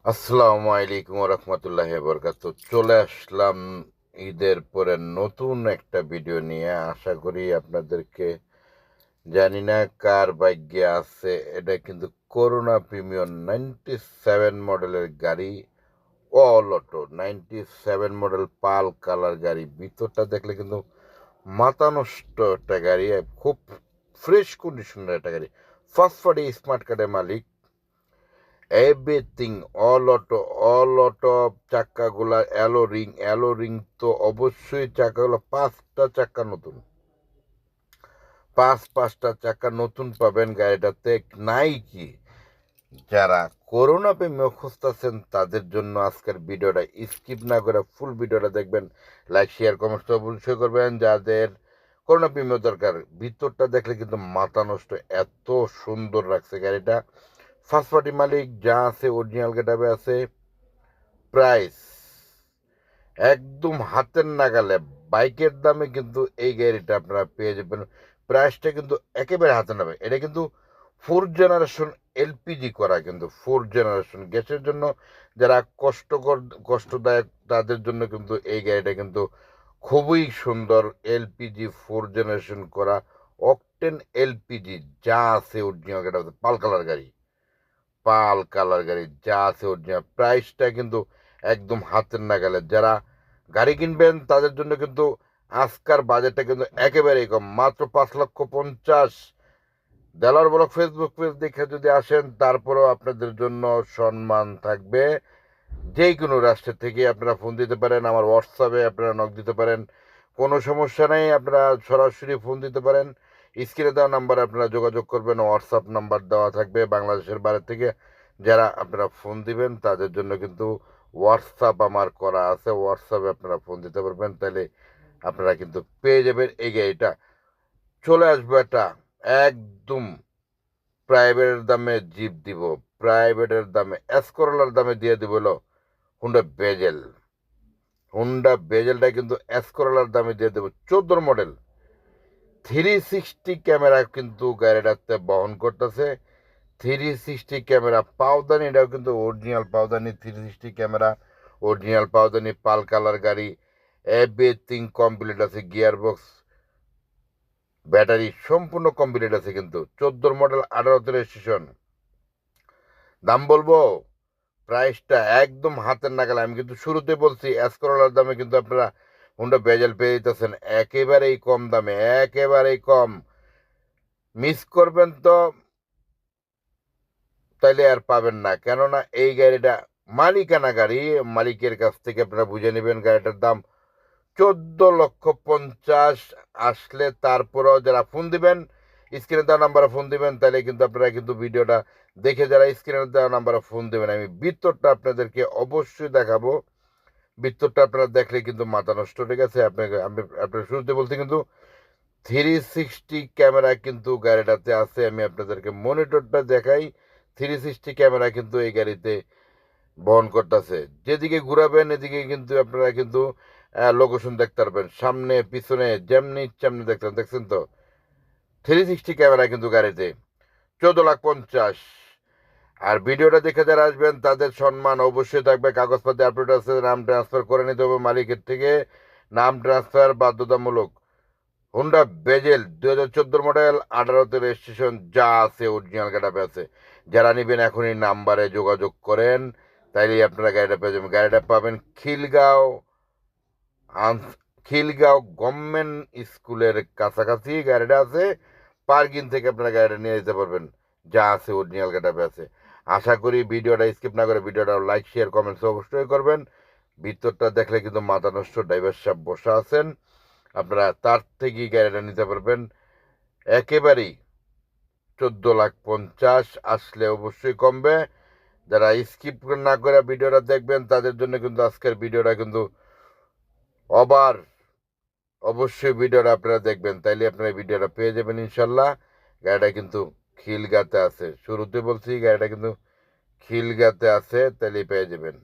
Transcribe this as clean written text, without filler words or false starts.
আসসালামু আলাইকুম রহমতুল্লাহ বরকাত। চলে আসলাম ঈদের পরে নতুন একটা ভিডিও নিয়ে। আশা করি আপনাদেরকে, জানি না কার ভাগ্যে আছে, এটা কিন্তু করোনা প্রিমিয়াম 97 মডেলের গাড়ি। অল অটো 97 মডেল পাল কালার গাড়ি। ভিতরটা দেখলে কিন্তু মাথা নষ্ট একটা গাড়ি, খুব ফ্রেশ কন্ডিশনের একটা গাড়ি। ফার্স্ট পার্টি স্মার্ট কার্ডের মালিক। Everything all auto. চাক্কাগুলা অ্যালো রিং তো অবশ্যই। চাকাগুলো পাঁচটা চাক্কা নতুন, পাঁচটা চাক্কা নতুন পাবেন গাড়িটাতে। নাই কি, যারা করোনা প্রেমে খুঁজতেছেন তাদের জন্য আজকের ভিডিওটা স্কিপ না করে ফুল ভিডিওটা দেখবেন। লাইক শেয়ার কমেন্ট তো অবশ্যই করবেন। যাদের করোনা প্রেমে দরকার, ভিতরটা দেখলে কিন্তু মাথা নষ্ট, এত সুন্দর রাখছে গাড়িটা। ফার্স্ট পার্টি মালিক, যা আছে অরিজিনাল গেটাবে আছে। প্রাইস একদম হাতের নাগালে, বাইকের দামে কিন্তু এই গাড়িটা আপনারা পেয়ে যাবেন। প্রাইসটা কিন্তু একেবারে হাতে নামে। এটা কিন্তু 4th জেনারেশন এলপিজি করা, কিন্তু 4th জেনারেশন গ্যাসের জন্য যারা কষ্টদায়ক তাদের জন্য কিন্তু এই গাড়িটা কিন্তু খুবই সুন্দর। এলপিজি 4th জেনারেশন করা, অকটেন এলপিজি যা আছে অরিজিনাল গাড়ি, পাল কালার গাড়ি যা আছে অরিজিনাল। প্রাইসটা কিন্তু একদম হাতের নাগালে। যারা গাড়ি কিনবেন তাদের জন্য কিন্তু আজকার বাজেটটা কিন্তু একেবারেই কম, মাত্র 5,50,000। দেলার ব্লক ফেসবুক পেজ দেখে যদি আসেন, তারপরেও আপনাদের জন্য সম্মান থাকবে। যে কোনো রাষ্ট্রের থেকে আপনারা ফোন দিতে পারেন, আমার হোয়াটসঅ্যাপে আপনারা নক দিতে পারেন, কোনো সমস্যা নেই। আপনারা সরাসরি ফোন দিতে পারেন। স্ক্রিনে দেওয়া নাম্বারে আপনারা যোগাযোগ করবেন, হোয়াটসঅ্যাপ নাম্বার দেওয়া থাকবে বাংলাদেশের বাইরে থেকে। যারা আপনারা ফোন দিবেন তাদের জন্য কিন্তু হোয়াটসঅ্যাপ আমার করা আছে, হোয়াটসঅ্যাপে আপনারা ফোন দিতে পারবেন। তাহলে আপনারা কিন্তু পেয়ে যাবেন এই গাড়িটা। চলে আসবে এটা একদম প্রাইভেটের দামে জিপ দিব, প্রাইভেটের দামে এসকরলার দামে দিয়ে দিব হলো হুন্ডা বেজেল। হুন্ডা বেজেলটা কিন্তু এসকরলার দামে দিয়ে দেবো। 14 মডেল, 360 ক্যামেরা কিন্তু গাড়িটাতে বহন করতেছে। 360 ক্যামেরা পাওদানি, এটাও কিন্তু অরিজিনাল পাওদানি। 360 ক্যামেরা, অরিজিনাল পাওদানি, পাল কালার গাড়ি। এভরিথিং কমপ্লিট আছে, গিয়ার বক্স, ব্যাটারি সম্পূর্ণ কমপ্লিট আছে। কিন্তু 14 মডেল, 18তে রেজিস্ট্রেশন। দাম বলবো, প্রাইসটা একদম হাতের নাগালে। আমি কিন্তু শুরুতে বলছি এসকরলার দামে কিন্তু আপনারা হুন্ডা বেজেল পেয়ে যেতেছেন একেবারেই কম দামে, একেবারেই কম। মিস করবেন তো তাইলে আর পাবেন না, কেননা এই গাড়িটা মালিকানা গাড়ি। মালিকের কাছ থেকে আপনারা বুঝে নেবেন। গাড়িটার দাম 14,50,000। আসলে তারপরেও যারা ফোন দিবেন, স্ক্রিনে দেওয়া নাম্বারে ফোন দিবেন, তাহলে কিন্তু আপনারা কিন্তু ভিডিওটা দেখে যারা স্ক্রিনে দেওয়া নাম্বারে ফোন দেবেন, আমি ভিতরটা আপনাদেরকে অবশ্যই দেখাবো। ভিতরটা আপনারা দেখলে কিন্তু মাথা নষ্ট। ঠিক আছে, আপনাকে আমি আপনার শুরুতে বলতে কিন্তু 360 ক্যামেরা কিন্তু গাড়িটাতে আছে। আমি আপনাদেরকে মনিটরটা দেখাই। 360 ক্যামেরা কিন্তু এই গাড়িতে বহন করতেছে। যেদিকে ঘুরাবেন এদিকে কিন্তু আপনারা কিন্তু লোকেশন দেখতে পারবেন, সামনে পিছনে যেমনি তেমনি দেখছেন তো। 360 ক্যামেরা কিন্তু গাড়িতে। 14,50,000। আর ভিডিওটা দেখে যারা আসবেন তাদের সম্মান অবশ্যই থাকবে। কাগজপত্রে আপলোড আছে, নাম ট্রান্সফার করে নিতে হবে মালিকের থেকে। নাম ট্রান্সফার বাধ্যতামূলক। হুন্ডা বেজেল 2014 মডেল, 18তে রেজিস্ট্রেশন, যা আছে অরিজিনাল গাড়িটা আছে। যারা নেবেন এখনই নাম্বারে যোগাযোগ করেন, তাইলেই আপনারা গাড়িটা পেয়ে যাবেন। গাড়িটা পাবেন খিলগাঁও গভর্নমেন্ট স্কুলের কাছাকাছি গাড়িটা আছে। পার্কিং থেকে আপনারা গাড়িটা নিয়ে যেতে পারবেন, যা আছে অরিজিনাল গাড়িটা আছে। আশা করি ভিডিওটা স্কিপ না করে ভিডিওটা লাইক শেয়ার কমেন্টস অবশ্যই করবেন। ভিতরটা দেখলে কিন্তু মাথা নষ্ট। ড্রাইভার সাহেব বসা আছেন, আপনারা তার থেকেই গাড়িটা নিতে পারবেন একেবারেই। 14,50,000 আসলে অবশ্যই কমবে। যারা স্কিপ না করে ভিডিওটা দেখবেন তাদের জন্য কিন্তু আজকের ভিডিওটা কিন্তু আবার অবশ্যই ভিডিওটা আপনারা দেখবেন, তাইলে আপনারা ভিডিওটা পেয়ে যাবেন ইনশাল্লাহ। গাড়িটা কিন্তু খিলগাতে আছে, শুরুতে বলছি গাড়িটা কিন্তু খিলগাতে আছে, তাইলে পেয়ে যাবেন।